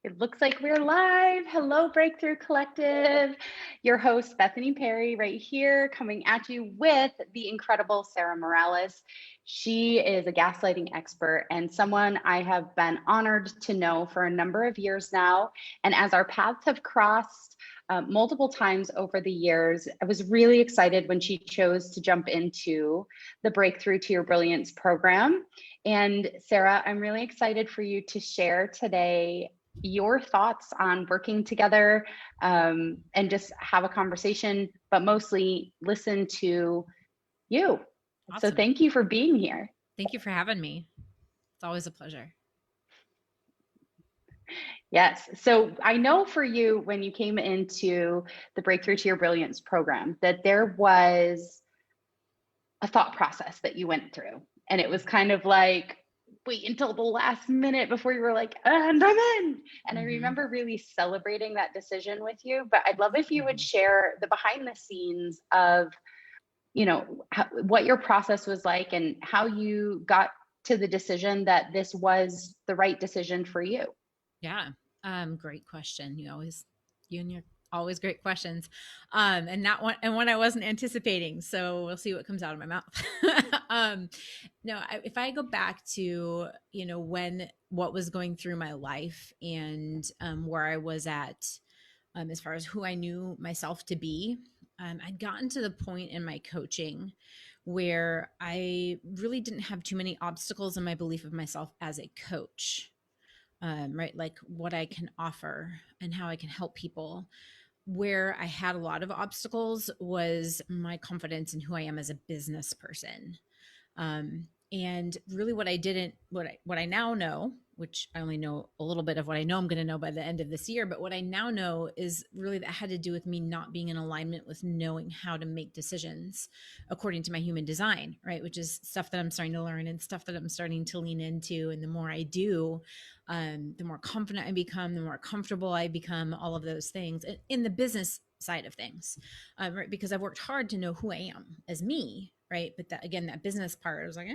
It looks like we're live. Hello, Breakthrough Collective. Your host, Bethany Perry, right here, coming at you with the incredible Sarah Morales. She is a gaslighting expert and someone I have been honored to know for a number of years now. And as our paths have crossed multiple times over the years, I was really excited when she chose to jump into the Breakthrough to Your Brilliance program. And Sarah, I'm really excited for you to share today your thoughts on working together, and just have a conversation, but mostly listen to you. So Awesome. thank you for being here. Thank you for having me. It's always a pleasure. Yes. So I know for you, when you came into the Breakthrough to Your Brilliance program, that there was a thought process that you went through. And it was kind of like, wait until the last minute before you were like, and I'm in. And I Mm-hmm. remember really celebrating that decision with you. But I'd love if you would Mm-hmm. share the behind the scenes of, what your process was like and how you got to the decision that this was the right decision for you. Yeah. Great question. You and your always great questions. And not one, and one I wasn't anticipating. So we'll see what comes out of my mouth. um, no, if I go back to, what was going through my life and where I was at, as far as who I knew myself to be, I'd gotten to the point in my coaching where I really didn't have too many obstacles in my belief of myself as a coach, right? Like what I can offer and how I can help people. Where I had a lot of obstacles was my confidence in who I am as a business person. And really what I now know, which I only know a little bit of what I know I'm going to know by the end of this year, but what I now know is really that had to do with me not being in alignment with knowing how to make decisions according to my human design, right? Which is stuff that I'm starting to learn and stuff that I'm starting to lean into. And the more I do, the more confident I become, the more comfortable I become, all of those things in the business side of things, right? Because I've worked hard to know who I am as me, right? But that, again, that business part, I was like,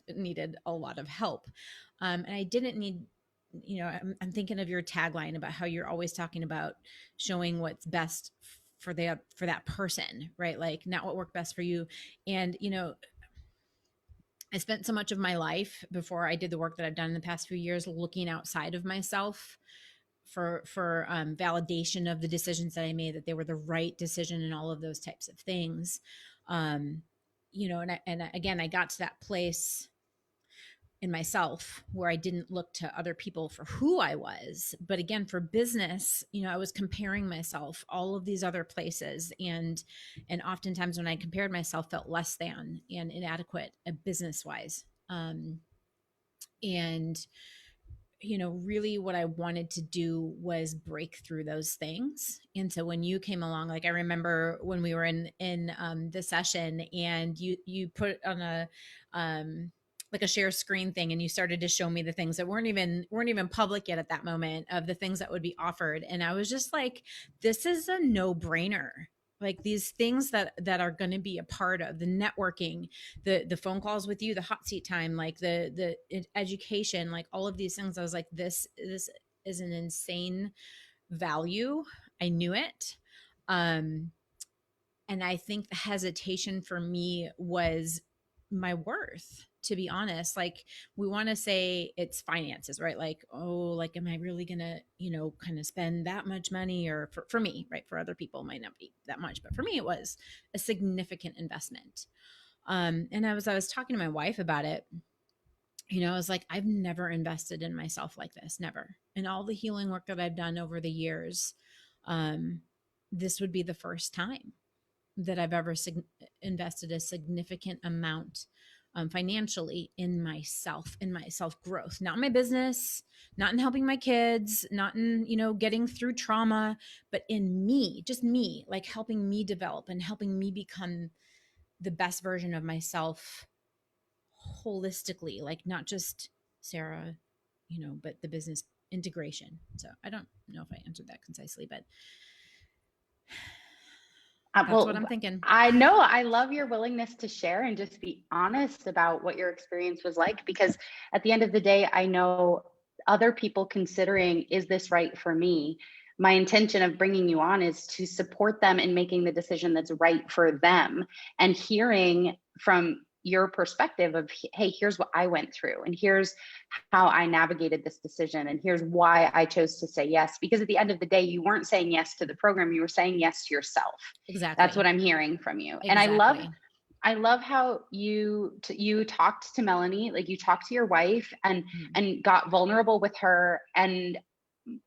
it needed a lot of help. And I didn't need, I'm thinking of your tagline about how you're always talking about showing what's best for that person, right? Like not what worked best for you. And, I spent so much of my life before I did the work that I've done in the past few years looking outside of myself for validation of the decisions that I made, that they were the right decision and all of those types of things. Um, again, I got to that place in myself where I didn't look to other people for who I was. But again, for business, I was comparing myself all of these other places. And oftentimes when I compared myself, felt less than and inadequate business wise. And really what I wanted to do was break through those things. And so when you came along, like I remember when we were in the session and you put on a like a share screen thing and you started to show me the things that weren't even public yet at that moment, of the things that would be offered. And I was just like, this is a no-brainer. Like these things that are going to be a part of the networking, the phone calls with you, the hot seat time, like the education, like all of these things. I was like, this is an insane value. I knew it. And I think the hesitation for me was my worth, to be honest. Like we want to say it's finances, right? Like, oh, like, am I really gonna, kind of spend that much money? Or for me, right? For other people, it might not be that much, but for me, it was a significant investment. And I was talking to my wife about it. I was like, I've never invested in myself like this, never. And all the healing work that I've done over the years, this would be the first time that I've ever invested a significant amount, financially, in myself, in my self growth, not in my business, not in helping my kids, not in, getting through trauma, but in me, just me, like helping me develop and helping me become the best version of myself holistically, like not just Sarah, but the business integration. So I don't know if I answered that concisely, but that's what Well, I'm thinking. I know I love your willingness to share and just be honest about what your experience was like, because at the end of the day, I know other people considering, is this right for me? My intention of bringing you on is to support them in making the decision that's right for them, and hearing from your perspective of, hey, here's what I went through, and here's how I navigated this decision, and here's why I chose to say yes. Because at the end of the day, you weren't saying yes to the program, you were saying yes to yourself. That's what Exactly. I'm hearing from you. And Exactly. I love how you talked to Melanie, like you talked to your wife Mhm. and got vulnerable with her. And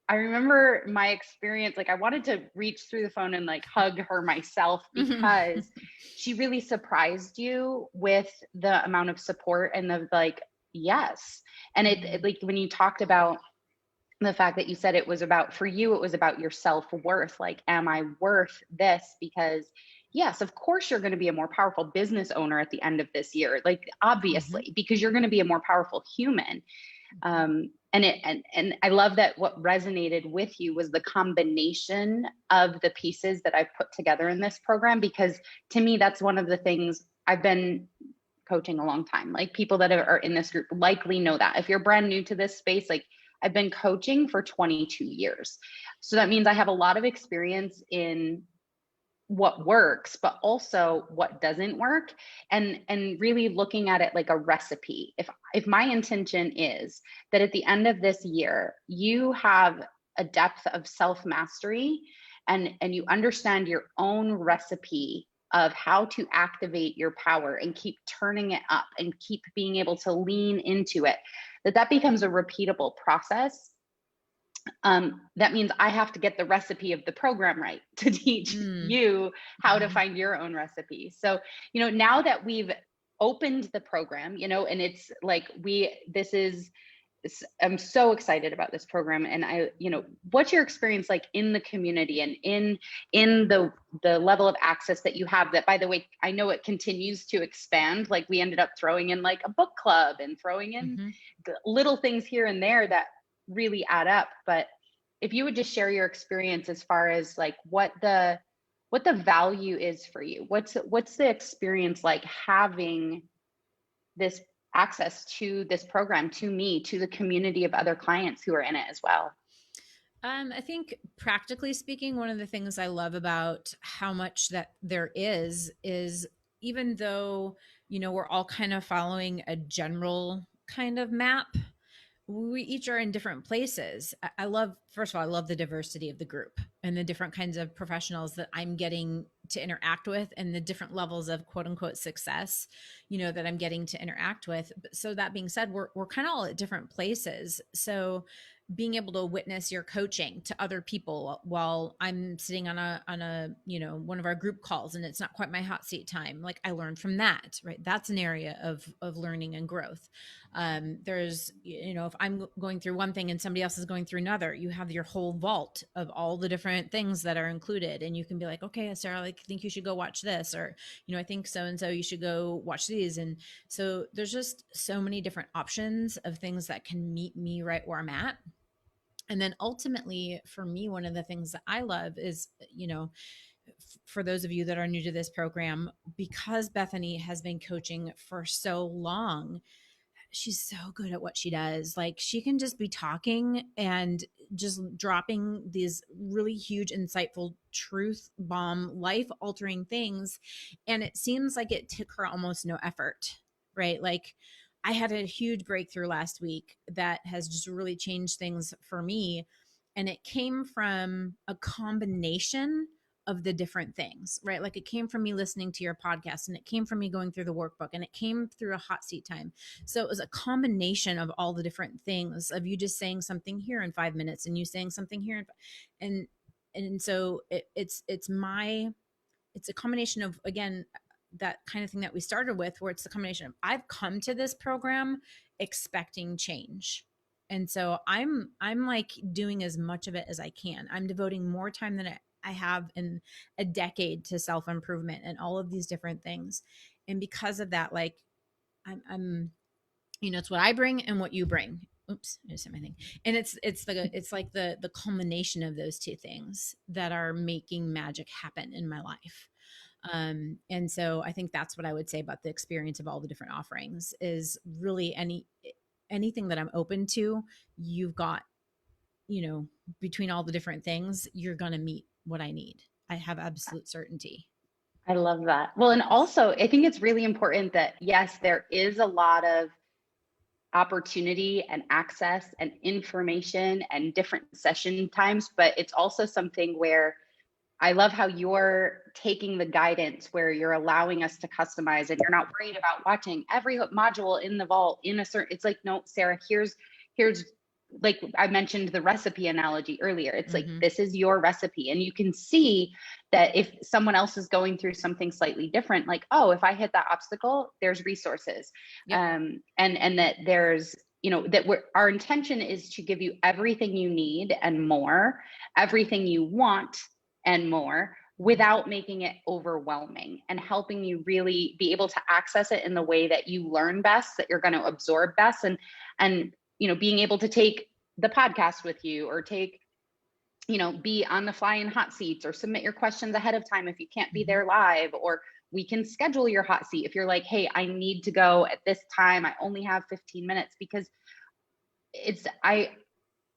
I remember my experience, like I wanted to reach through the phone and like hug her myself, Mhm. because she really surprised you with the amount of support and the like, yes. And it Mhm. like when you talked about the fact that you said it was about, for you, it was about your self-worth. Like, am I worth this? Because yes, of course you're going to be a more powerful business owner at the end of this year. Like, Mhm. obviously, because you're going to be a more powerful human. Mhm. And I love that what resonated with you was the combination of the pieces that I've put together in this program. Because to me, that's one of the things. I've been coaching a long time. Like, people that are in this group likely know that. If you're brand new to this space, like, I've been coaching for 22 years. So that means I have a lot of experience in what works, but also what doesn't work, and really looking at it like a recipe. If my intention is that at the end of this year you have a depth of self mastery, and you understand your own recipe of how to activate your power and keep turning it up and keep being able to lean into it, that becomes a repeatable process. That means I have to get the recipe of the program right to teach Mm. you how to Mhm. find your own recipe. So, now that we've opened the program, and it's like I'm so excited about this program. And what's your experience like in the community and in the level of access that you have, that, by the way, I know it continues to expand. Like, we ended up throwing in like a book club and throwing in Mhm. the little things here and there that really add up. But if you would just share your experience as far as like what the value is for you, what's the experience like having this access to this program, to me, to the community of other clients who are in it as well. I think practically speaking, one of the things I love about how much that there is even though, we're all kind of following a general kind of map, we each are in different places. I love, first of all, I love the diversity of the group and the different kinds of professionals that I'm getting to interact with, and the different levels of quote unquote success, that I'm getting to interact with. So that being said, we're kind of all at different places. So being able to witness your coaching to other people while I'm sitting on a one of our group calls and it's not quite my hot seat time, like I learned from that, right? That's an area of learning and growth. There's, if I'm going through one thing and somebody else is going through another, you have your whole vault of all the different things that are included, and you can be like, okay, Sarah, like, I think you should go watch this, or I think so and so, you should go watch these. And so there's just so many different options of things that can meet me right where I'm at. And then ultimately, for me, one of the things that I love is, for those of you that are new to this program, because Bethany has been coaching for so long, she's so good at what she does. Like, she can just be talking and just dropping these really huge, insightful, truth bomb, life altering things. And it seems like it took her almost no effort, right? Like, I had a huge breakthrough last week that has just really changed things for me. And it came from a combination of the different things, right? Like, it came from me listening to your podcast, and it came from me going through the workbook, and it came through a hot seat time. So it was a combination of all the different things, of you just saying something here in 5 minutes and you saying something here. And, and so it's a combination of, again, that kind of thing that we started with, where it's the combination of, I've come to this program expecting change. And so I'm like doing as much of it as I can. I'm devoting more time than I have in a decade to self improvement and all of these different things. And because of that, like, I'm it's what I bring and what you bring. Oops, I just said my thing. And it's like the culmination of those two things that are making magic happen in my life. And so I think that's what I would say about the experience of all the different offerings, is really anything that I'm open to, you've got, you know, between all the different things, you're going to meet what I need. I have absolute certainty. I love that. Well, and also I think it's really important that yes, there is a lot of opportunity and access and information and different session times, but it's also something where I love how you're taking the guidance where you're allowing us to customize and you're not worried about watching every module in the vault in a certain, it's like, no, Sarah, here's like I mentioned the recipe analogy earlier. It's like, Mm-hmm. this is your recipe. And you can see that if someone else is going through something slightly different, like, oh, if I hit that obstacle, there's resources. Yep. And that there's, you know, that our intention is to give you everything you need and more, everything you want and more, without making it overwhelming, and helping you really be able to access it in the way that you learn best, that you're going to absorb best. And you know, being able to take the podcast with you, or take, you know, be on the fly in hot seats, or submit your questions ahead of time if you can't be Mm-hmm. there live, or we can schedule your hot seat if you're like, hey, I need to go at this time, I only have 15 minutes. Because it's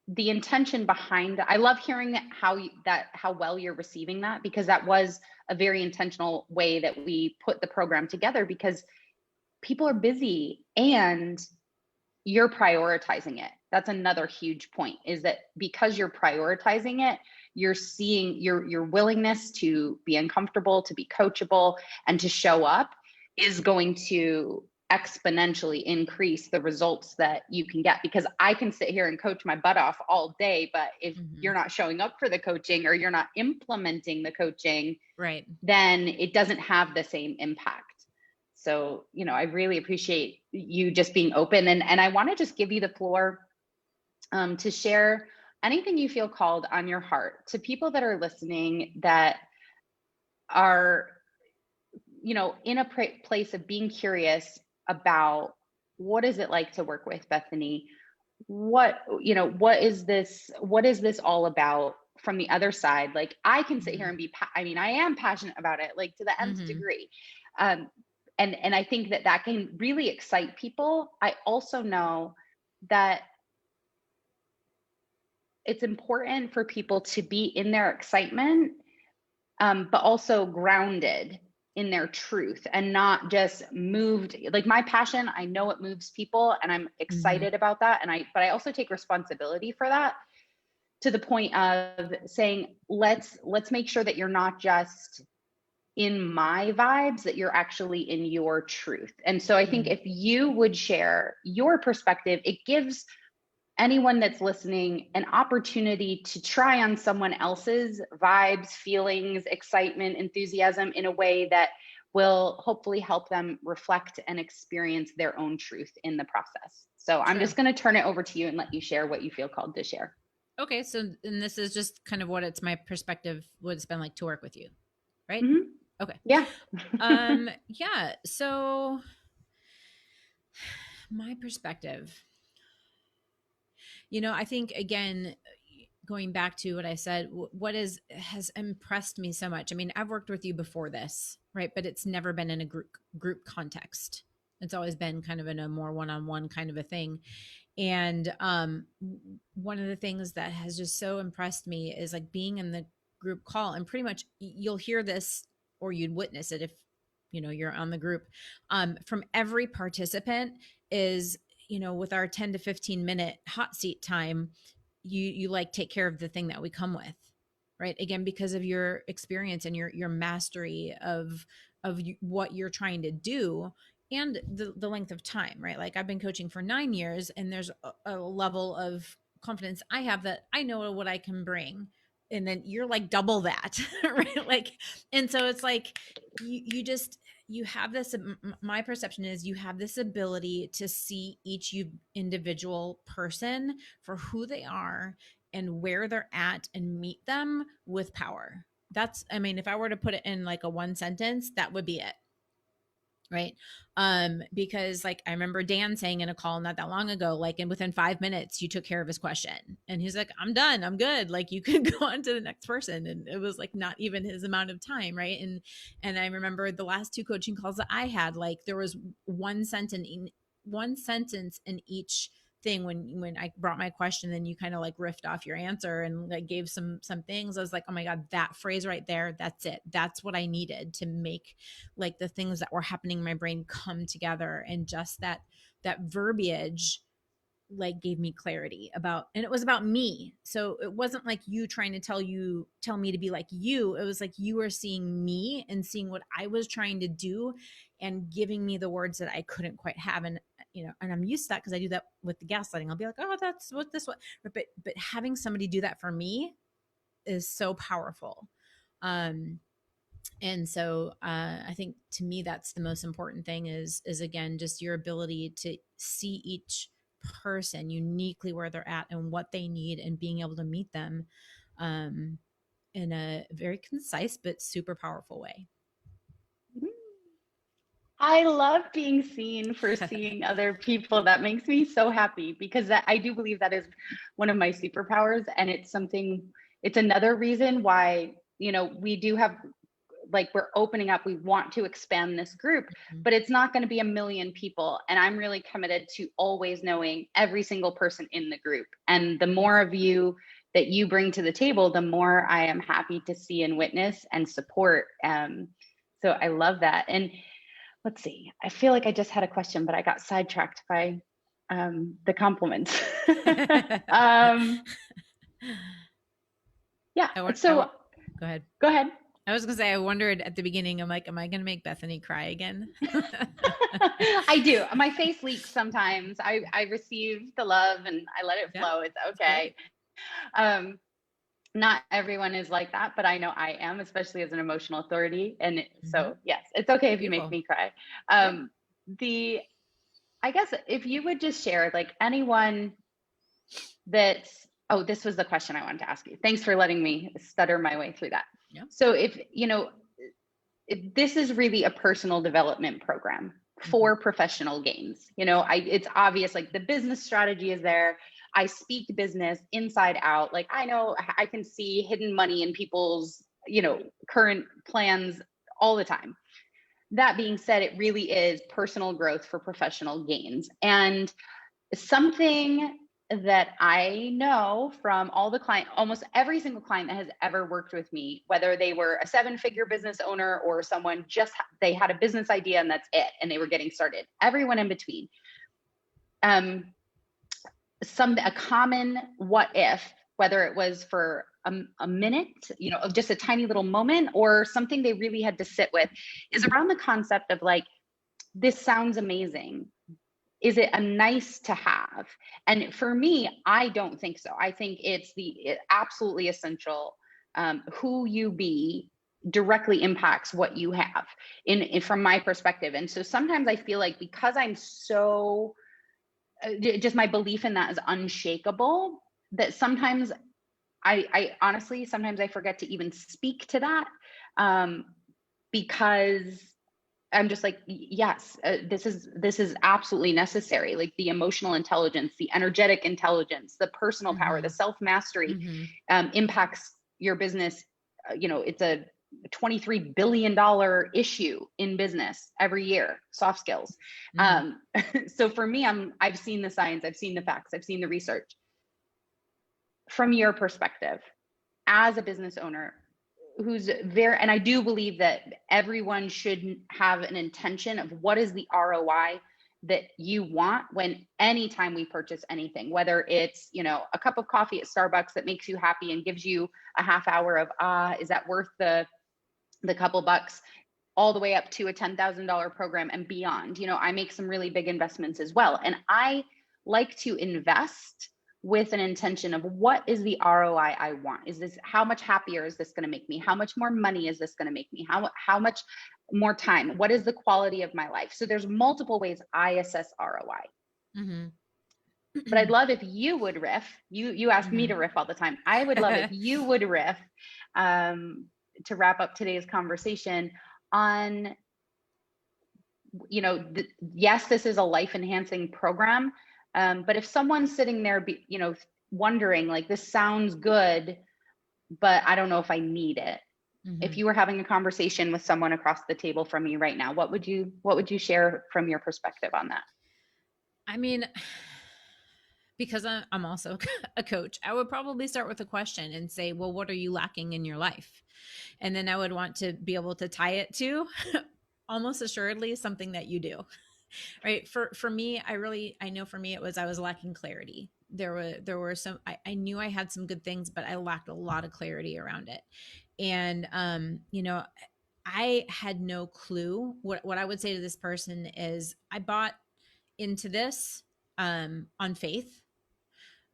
the intention behind, I love hearing how well you're receiving that, because that was a very intentional way that we put the program together, because people are busy and you're prioritizing it. That's another huge point, is that because you're prioritizing it, you're seeing your willingness to be uncomfortable, to be coachable, and to show up is going to exponentially increase the results that you can get. Because I can sit here and coach my butt off all day, but if Mm-hmm. you're not showing up for the coaching, or you're not implementing the coaching, Right. then it doesn't have the same impact. So, you know, I really appreciate you just being open, and I want to just give you the floor to share anything you feel called on your heart to people that are listening, that are, you know, in a place of being curious about, what is it like to work with Bethany? What, you know, what is this all about from the other side? Like, I can sit here Mm-hmm. and I mean, I am passionate about it, like to the nth Mm-hmm. degree. um, and I think that can really excite people. I also know that it's important for people to be in their excitement, but also grounded in their truth, and not just moved. Like, my passion, I know it moves people, and I'm Mm-hmm. excited about that. But I also take responsibility for that, to the point of saying, let's make sure that you're not just in my vibes, that you're actually in your truth. And so I think Mm-hmm. if you would share your perspective, it gives anyone that's listening an opportunity to try on someone else's vibes, feelings, excitement, enthusiasm, in a way that will hopefully help them reflect and experience their own truth in the process. So I'm True. just going to turn it over to you and let you share what you feel called to share. Okay. So, and this is just kind of what it's my perspective, what it's been like to work with you. Right. Mm-hmm. Okay. Yeah. Yeah. So my perspective, you know, I think again, going back to what I said, what has impressed me so much. I mean, I've worked with you before this, right? But it's never been in a group context. It's always been kind of in a more one-on-one kind of a thing. And one of the things that has just so impressed me is like being in the group call, and pretty much you'll hear this, or you'd witness it if you know you're on the group, from every participant, is, you know, with our 10 to 15 minute hot seat time, you like take care of the thing that we come with, right? Again, because of your experience and your mastery of what you're trying to do, and the length of time, right? Like, I've been coaching for 9 years, and there's a level of confidence I have that I know what I can bring, and then you're like double that, right? Like, and so it's like you just, you have this, my perception is you have this ability to see each individual person for who they are and where they're at, and meet them with power. That's, I mean, if I were to put it in like a one sentence, that would be it, right? Because like I remember Dan saying in a call not that long ago, like, and within 5 minutes you took care of his question, and he's like, I'm done, I'm good, like you can go on to the next person. And it was like not even his amount of time, right? And I remember the last two coaching calls that I had, like there was one sentence in each thing when I brought my question, then you kind of like riffed off your answer and like gave some things. I was like, oh my God, that phrase right there, that's it. That's what I needed to make like the things that were happening in my brain come together. And just that verbiage like gave me clarity about, and it was about me. So it wasn't like you trying to tell me to be like you. It was like you were seeing me and seeing what I was trying to do and giving me the words that I couldn't quite have. And and I'm used to that because I do that with the gaslighting. I'll be like, oh, that's what this what, but having somebody do that for me is so powerful. And so I think to me that's the most important thing is again just your ability to see each person uniquely where they're at and what they need, and being able to meet them in a very concise but super powerful way. I love being seen for seeing other people. That makes me so happy because I do believe that is one of my superpowers. And it's another reason why, we do have, like, we're opening up, we want to expand this group, but it's not going to be 1 million people. And I'm really committed to always knowing every single person in the group. And the more of you that you bring to the table, the more I am happy to see and witness and support. So I love that. And let's see, I feel like I just had a question, but I got sidetracked by the compliments. Yeah. So go ahead. Go ahead. I was gonna say, I wondered at the beginning, I'm like, am I gonna make Bethany cry again? I do. My face leaks sometimes. I receive the love and I let it flow. It's okay. Not everyone is like that, but I know I am, especially as an emotional authority. And so, yes, it's okay if you make me cry. I guess if you would just share, like, anyone that's, this was the question I wanted to ask you. Thanks for letting me stutter my way through that. Yeah. So if this is really a personal development program for professional gains, it's obvious, like, the business strategy is there. I speak business inside out. Like, I know I can see hidden money in people's, current plans all the time. That being said, it really is personal growth for professional gains. And something that I know from all the almost every single client that has ever worked with me, whether they were a 7-figure business owner or someone they had a business idea and that's it, and they were getting started, everyone in between. A common what if, whether it was for a minute, of just a tiny little moment, or something they really had to sit with, is around the concept of, like, this sounds amazing. Is it a nice to have? And for me, I don't think so. I think it's absolutely essential. Who you be directly impacts what you have from my perspective. And so sometimes I feel like, because I'm so, just my belief in that is unshakable, that sometimes I honestly, sometimes I forget to even speak to that, because I'm just like, yes, this is absolutely necessary. Like, the emotional intelligence, the energetic intelligence, the personal power, the self-mastery impacts your business. It's a $23 billion issue in business every year, soft skills. So for me, I've seen the science, I've seen the facts, I've seen the research. From your perspective, as a business owner, and I do believe that everyone should have an intention of what is the ROI that you want anytime we purchase anything, whether it's, a cup of coffee at Starbucks that makes you happy and gives you a half hour of, is that worth the couple bucks, all the way up to a $10,000 program and beyond. I make some really big investments as well. And I like to invest with an intention of, what is the ROI I want? How much happier is this going to make me? How much more money is this going to make me? How much more time? What is the quality of my life? So there's multiple ways I assess ROI. But I'd love if you would riff. You ask me to riff all the time. I would love if you would riff, to wrap up today's conversation on, yes, this is a life enhancing program. But if someone's sitting there, wondering, like, this sounds good, but I don't know if I need it. If you were having a conversation with someone across the table from you right now, what would you share from your perspective on that? I mean, because I'm also a coach, I would probably start with a question and say, well, what are you lacking in your life? And then I would want to be able to tie it to almost assuredly something that you do. Right. For me, I know for me, it was, I was lacking clarity. There were some, I knew I had some good things, but I lacked a lot of clarity around it. And, I had no clue. What I would say to this person is I bought into this, on faith,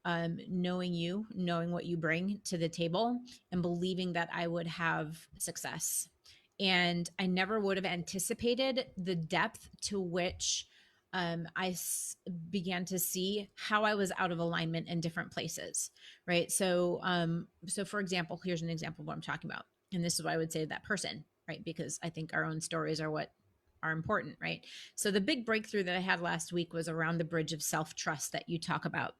knowing what you bring to the table and believing that I would have success. And I never would have anticipated the depth to which began to see how I was out of alignment in different places. Right. So for example, here's an example of what I'm talking about. And this is why I would say that person, right? Because I think our own stories are what are important, right? So the big breakthrough that I had last week was around the bridge of self-trust that you talk about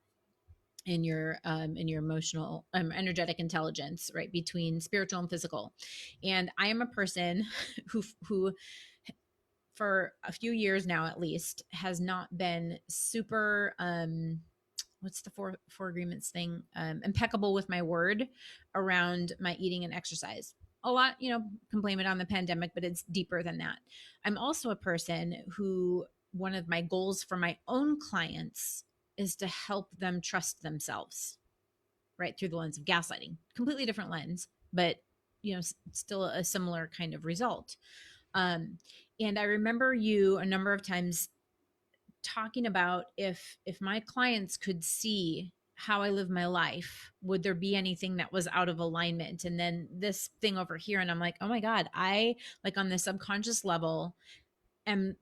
in your emotional energetic intelligence, right, between spiritual and physical. And I am a person who for a few years now at least has not been super what's the four agreements thing, impeccable with my word around my eating and exercise. A lot, can blame it on the pandemic, but it's deeper than that. I'm also a person who, one of my goals for my own clients is to help them trust themselves, right, through the lens of gaslighting. Completely different lens, but still a similar kind of result. And I remember you a number of times talking about, if my clients could see how I live my life, would there be anything that was out of alignment? And then this thing over here, and I'm like, oh my God, I, like, on the subconscious level am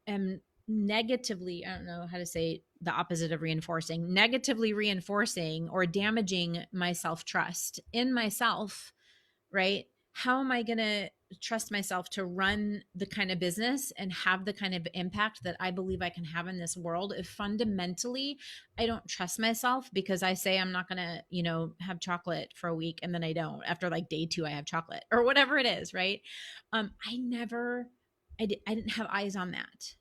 negatively, I don't know how to say the opposite of reinforcing, negatively reinforcing or damaging my self-trust in myself, right? How am I going to trust myself to run the kind of business and have the kind of impact that I believe I can have in this world if fundamentally I don't trust myself because I say I'm not going to, have chocolate for a week and then I don't. After like day 2, I have chocolate or whatever it is, right? I didn't have eyes on that.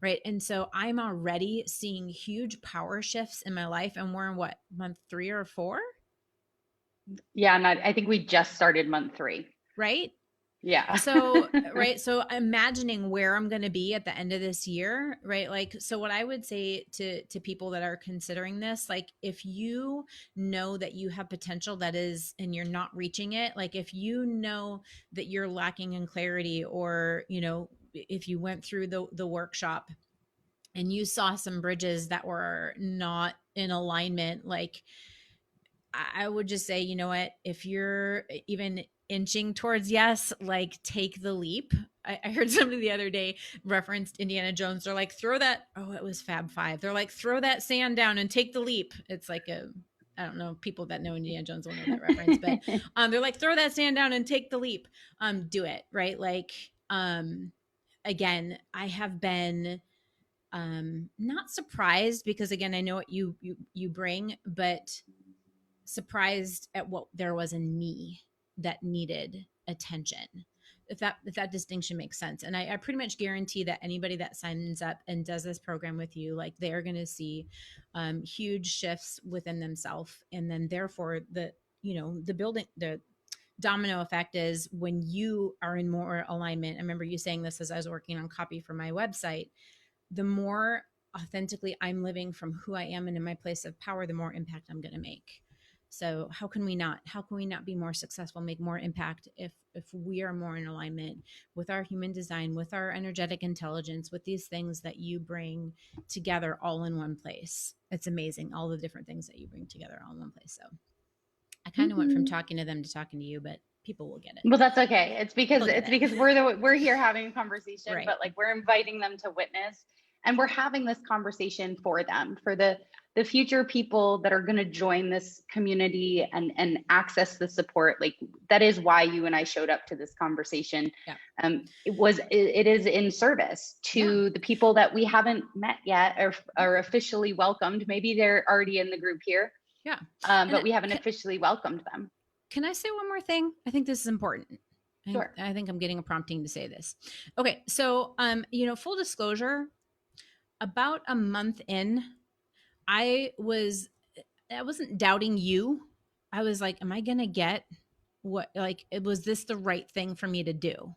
Right. And so I'm already seeing huge power shifts in my life. And we're in what, month 3 or 4? Yeah, and I think we just started month 3. Right. Yeah. So, right. So imagining where I'm going to be at the end of this year, right? Like, so what I would say to people that are considering this, like, if you know that you have potential that is, and you're not reaching it, like if you know that you're lacking in clarity, or, if you went through the workshop and you saw some bridges that were not in alignment, like, I would just say, you know what, if you're even inching towards yes, like, take the leap. I heard somebody the other day referenced Indiana Jones. They're like, throw that, oh, it was Fab Five. They're like, throw that sand down and take the leap. It's like I don't know, people that know Indiana Jones will know that reference, but they're like, throw that sand down and take the leap. Do it, right? Like, again, I have been not surprised, because again, I know what you bring, but surprised at what there was in me that needed attention. If that distinction makes sense. And I pretty much guarantee that anybody that signs up and does this program with you, like, they're going to see huge shifts within themselves. And then therefore the domino effect is when you are in more alignment. I remember you saying this as I was working on copy for my website. The more authentically I'm living from who I am and in my place of power, the more impact I'm going to make. So how can we not be more successful, make more impact if we are more in alignment with our human design, with our energetic intelligence, with these things that you bring together all in one place? It's amazing, all the different things that you bring together all in one place. So I kind of went from talking to them to talking to you, but people will get it. Well, that's okay. It's because we're here having a conversation, right. But like, we're inviting them to witness, and we're having this conversation for them, for the future people that are going to join this community and access the support. Like, that is why you and I showed up to this conversation. Yeah. It is in service to the people that we haven't met yet, or are officially welcomed. Maybe they're already in the group here. Yeah. But we haven't officially welcomed them. Can I say one more thing? I think this is important. Sure. I think I'm getting a prompting to say this. Okay. So, full disclosure, about a month in, I wasn't doubting you. I was like, am I going to get what, like, was this the right thing for me to do?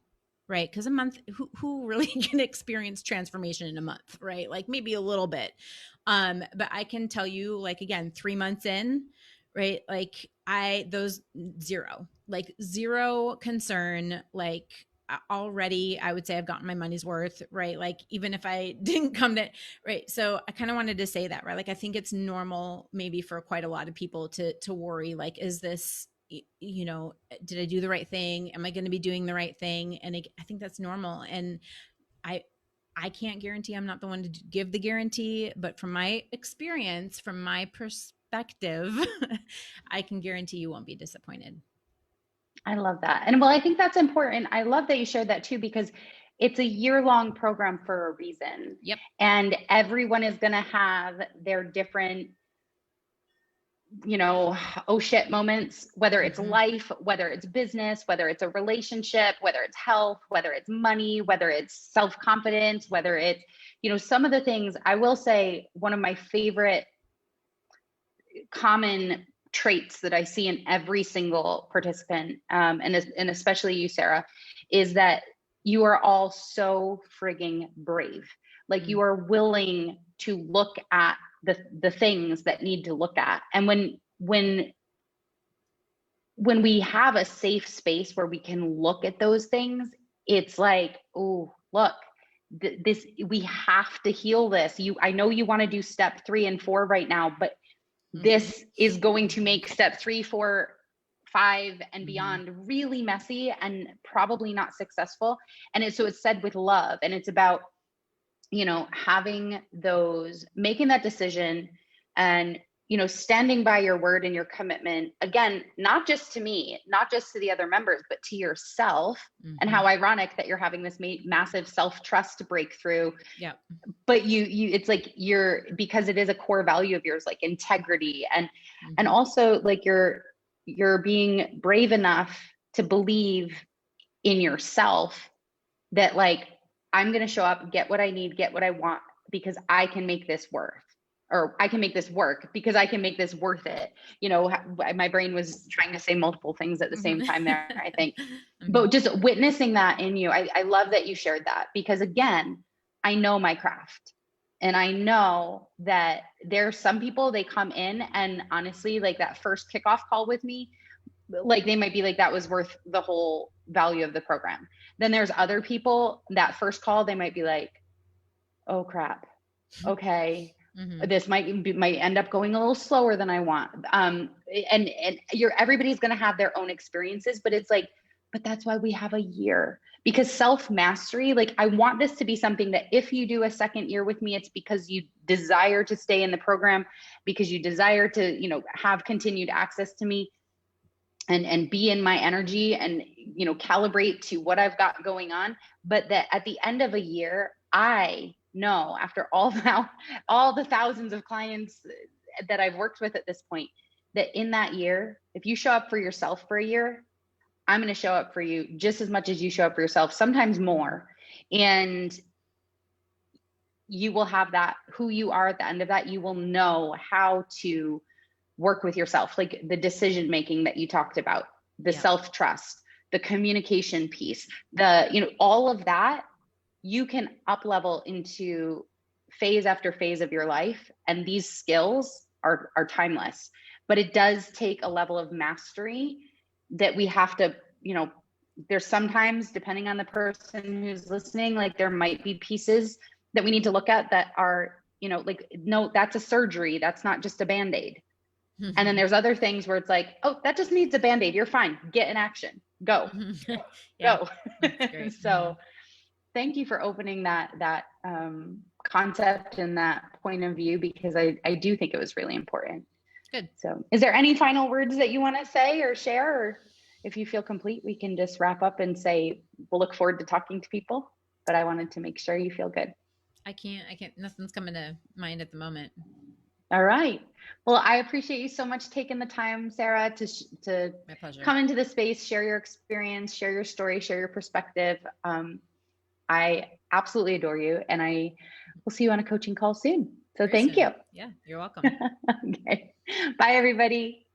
Right. Cause a month, who really can experience transformation in a month? Right. Like maybe a little bit. But I can tell you, like, again, 3 months in, right. Like those zero, like zero concern, like, already I would say I've gotten my money's worth, right? Like even if I didn't come to, right. So I kind of wanted to say that, right? Like I think it's normal maybe for quite a lot of people to worry, like, is this, you know, did I do the right thing? Am I going to be doing the right thing? And I think that's normal. And I I can't guarantee, I'm not the one to give the guarantee, but from my experience, from my perspective, I can guarantee you won't be disappointed. I love that. And well, I think that's important. I love that you shared that too, because it's a year-long program for a reason. Yep. And everyone is going to have their different, oh shit moments, whether it's Mm-hmm. life, whether it's business, whether it's a relationship, whether it's health, whether it's money, whether it's self-confidence, whether it's, some of the things. I will say one of my favorite common traits that I see in every single participant, and especially you, Sarah, is that you are all so frigging brave. Like you are willing to look at the things that need to look at. And when we have a safe space where we can look at those things, it's like, oh, look, this, we have to heal this. I know you want to do step 3 and 4 right now, but this is going to make step 3, 4, 5 and beyond really messy and probably not successful. And it's said with love, and it's about, having making that decision and, standing by your word and your commitment, again, not just to me, not just to the other members, but to yourself. And how ironic that you're having this massive self-trust breakthrough. Yeah. But it's like because it is a core value of yours, like integrity, and also like you're being brave enough to believe in yourself that, like, I'm going to show up, get what I need, get what I want, because I can make this work, or I can make this work because I can make this worth it. My brain was trying to say multiple things at the same time there, I think. But just witnessing that in you, I love that you shared that, because again, I know my craft. And I know that there's some people, they come in and honestly, like that first kickoff call with me, like they might be like, that was worth the whole value of the program. Then there's other people, that first call, they might be like, oh crap, okay, this might end up going a little slower than I want. And everybody's going to have their own experiences, but it's like, but that's why we have a year, because self-mastery, like I want this to be something that if you do a second year with me, it's because you desire to stay in the program, because you desire to, have continued access to me and be in my energy and, calibrate to what I've got going on. But that at the end of a year, I know, after all the thousands of clients that I've worked with at this point, that in that year, if you show up for yourself for a year, I'm going to show up for you just as much as you show up for yourself, sometimes more. And you will have that, who you are at the end of that. You will know how to work with yourself, like the decision making that you talked about, the self-trust, the communication piece, all of that, you can up level into phase after phase of your life. And these skills are timeless, but it does take a level of mastery that we have to, there's sometimes, depending on the person who's listening, like there might be pieces that we need to look at that are, like, no, that's a surgery. That's not just a Band-Aid. And then there's other things where it's like, oh, that just needs a Band-Aid. You're fine. Get in action. Go. Go. So thank you for opening that concept and that point of view, because I do think it was really important. Good. So is there any final words that you want to say or share? Or if you feel complete, we can just wrap up and say, we'll look forward to talking to people. But I wanted to make sure you feel good. I can't, nothing's coming to mind at the moment. All right. Well, I appreciate you so much taking the time, Sarah, to My pleasure. Come into the space, share your experience, share your story, share your perspective. I absolutely adore you, and I will see you on a coaching call soon. So very thank soon. you. Yeah, you're welcome. Okay. Bye, everybody.